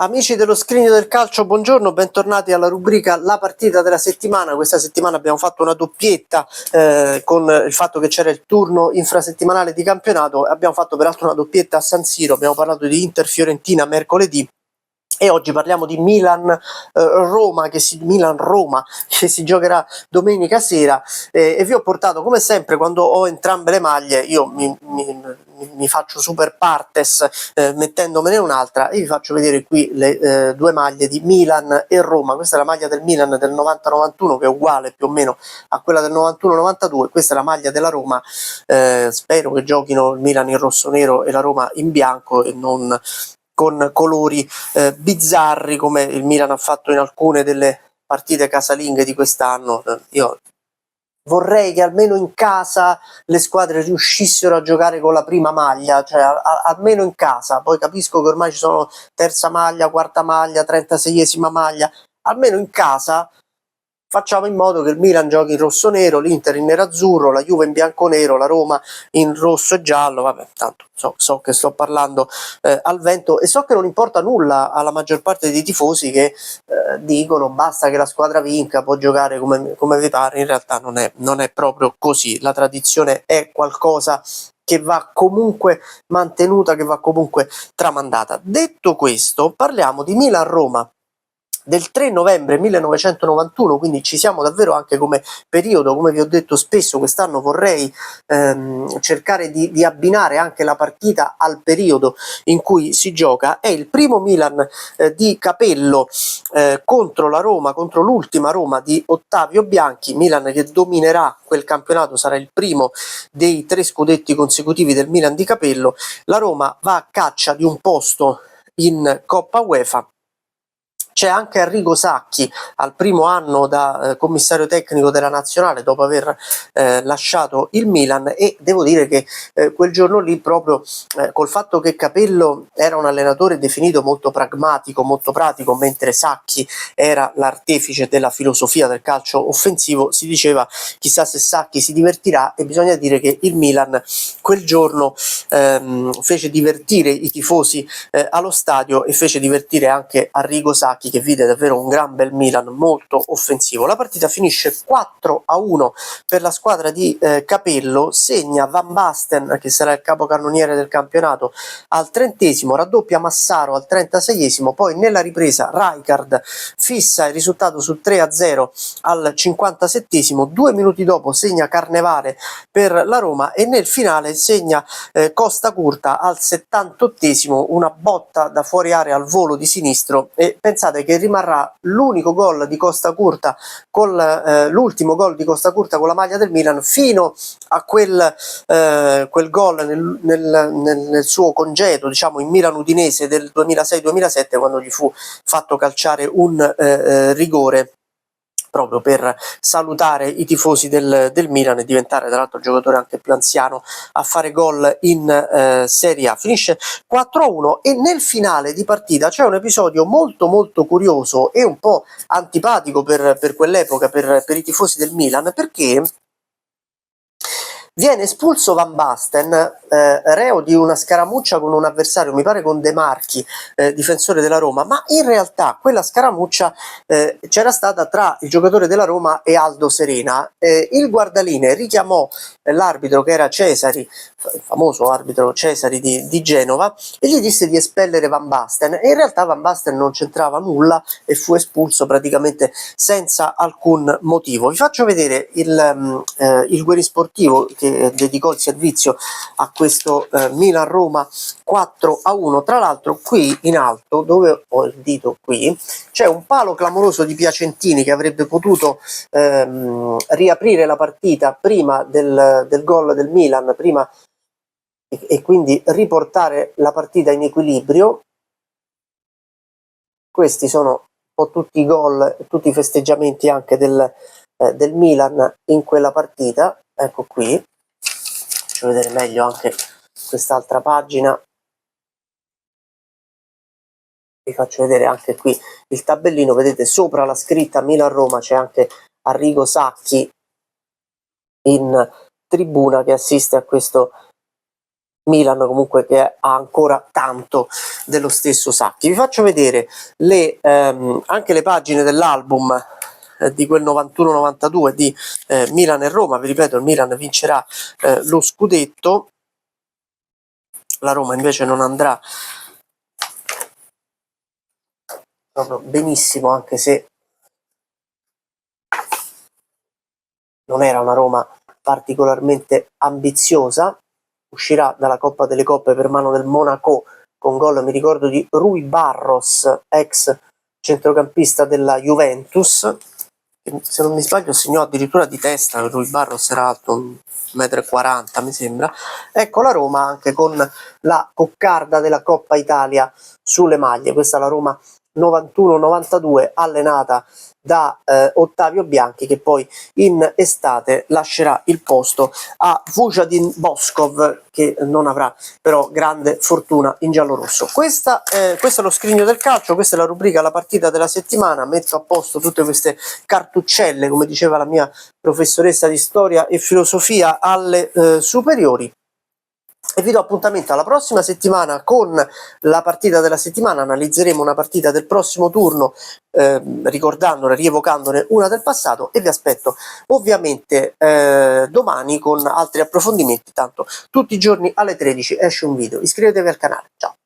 Amici dello Scrigno del Calcio, buongiorno, bentornati alla rubrica La partita della settimana. Questa settimana abbiamo fatto una doppietta con il fatto che c'era il turno infrasettimanale di campionato. Abbiamo fatto peraltro una doppietta a San Siro, abbiamo parlato di Inter-Fiorentina mercoledì. E oggi parliamo di Milan-Roma che si giocherà domenica sera, e vi ho portato, come sempre, quando ho entrambe le maglie, io mi faccio super partes mettendomene un'altra, e vi faccio vedere qui le due maglie di Milan e Roma. Questa è la maglia del Milan del 90-91, che è uguale più o meno a quella del 91-92, questa è la maglia della Roma. Spero che giochino il Milan in rosso-nero e la Roma in bianco e non con colori bizzarri come il Milan ha fatto in alcune delle partite casalinghe di quest'anno. Io vorrei che almeno in casa le squadre riuscissero a giocare con la prima maglia, cioè almeno in casa. Poi capisco che ormai ci sono terza maglia, quarta maglia, 36esima maglia, almeno in casa facciamo in modo che il Milan giochi in rosso-nero, l'Inter in nero-azzurro, la Juve in bianco-nero, la Roma in rosso e giallo. Vabbè, tanto so che sto parlando al vento, e so che non importa nulla alla maggior parte dei tifosi che dicono basta che la squadra vinca, può giocare come vi pare. In realtà non è proprio così. La tradizione è qualcosa che va comunque mantenuta, che va comunque tramandata. Detto questo, parliamo di Milan-Roma del 3 novembre 1991, quindi ci siamo davvero anche come periodo. Come vi ho detto spesso, quest'anno vorrei cercare di abbinare anche la partita al periodo in cui si gioca. È il primo Milan di Capello contro la Roma, contro l'ultima Roma di Ottavio Bianchi. Milan che dominerà quel campionato, sarà il primo dei 3 scudetti consecutivi del Milan di Capello. La Roma va a caccia di un posto in Coppa UEFA. C'è anche Arrigo Sacchi al primo anno da commissario tecnico della nazionale, dopo aver lasciato il Milan, e devo dire che quel giorno lì, proprio col fatto che Capello era un allenatore definito molto pragmatico, molto pratico, mentre Sacchi era l'artefice della filosofia del calcio offensivo, si diceva chissà se Sacchi si divertirà. E bisogna dire che il Milan quel giorno fece divertire i tifosi allo stadio, e fece divertire anche Arrigo Sacchi, che vide davvero un gran bel Milan molto offensivo. La partita finisce 4-1 per la squadra di Capello. Segna Van Basten, che sarà il capocannoniere del campionato, al 30esimo, raddoppia Massaro al 36esimo, poi nella ripresa Rijkaard fissa il risultato sul 3-0 al 57esimo, 2 minuti dopo segna Carnevale per la Roma, e nel finale segna Costa Curta al 78esimo, una botta da fuori area al volo di sinistro. E pensate che rimarrà l'unico gol di Costa Curta, l'ultimo gol di Costa Curta con la maglia del Milan, fino a quel gol nel suo congedo, diciamo, in Milan Udinese del 2006-2007, quando gli fu fatto calciare un rigore proprio per salutare i tifosi del Milan e diventare tra l'altro il giocatore anche più anziano a fare gol in Serie A. Finisce 4-1, e nel finale di partita c'è un episodio molto molto curioso e un po' antipatico per quell'epoca, per i tifosi del Milan, perché viene espulso Van Basten, reo di una scaramuccia con un avversario, mi pare con De Marchi, difensore della Roma, ma in realtà quella scaramuccia c'era stata tra il giocatore della Roma e Aldo Serena. Il guardaline richiamò l'arbitro, che era Cesari, il famoso arbitro Cesari di Genova, e gli disse di espellere Van Basten, e in realtà Van Basten non c'entrava nulla e fu espulso praticamente senza alcun motivo. Vi faccio vedere il guerisportivo che dedicò il servizio a questo Milan-Roma 4-1. Tra l'altro qui in alto, dove ho il dito qui, c'è un palo clamoroso di Piacentini, che avrebbe potuto riaprire la partita prima del gol del Milan, prima, e quindi riportare la partita in equilibrio. Questi sono un po' tutti i gol, tutti i festeggiamenti anche del Milan in quella partita. Ecco qui, faccio vedere meglio anche quest'altra pagina, vi faccio vedere anche qui il tabellino. Vedete sopra la scritta Milan-Roma c'è anche Arrigo Sacchi in tribuna che assiste a questo Milan comunque che ha ancora tanto dello stesso Sacchi. Vi faccio vedere anche le pagine dell'album di quel 91-92 di Milan e Roma. Vi ripeto, il Milan vincerà lo scudetto, la Roma invece non andrà proprio benissimo, anche se non era una Roma particolarmente ambiziosa. Uscirà dalla Coppa delle Coppe per mano del Monaco con gol, mi ricordo, di Rui Barros, ex centrocampista della Juventus. Se non mi sbaglio segnò addirittura di testa. Rui Barros era alto 1,40 m mi sembra. Ecco la Roma anche con la coccarda della Coppa Italia sulle maglie. Questa è la Roma 91-92 allenata da Ottavio Bianchi, che poi in estate lascerà il posto a Vujadin Boskov, che non avrà però grande fortuna in giallorosso. Questo è lo scrigno del calcio, questa è la rubrica La partita della settimana. Metto a posto tutte queste cartuccelle, come diceva la mia professoressa di storia e filosofia alle superiori, e vi do appuntamento alla prossima settimana con la partita della settimana. Analizzeremo una partita del prossimo turno, ricordandone, rievocandone una del passato, e vi aspetto ovviamente domani con altri approfondimenti. Tanto tutti i giorni alle 13 esce un video. Iscrivetevi al canale. Ciao!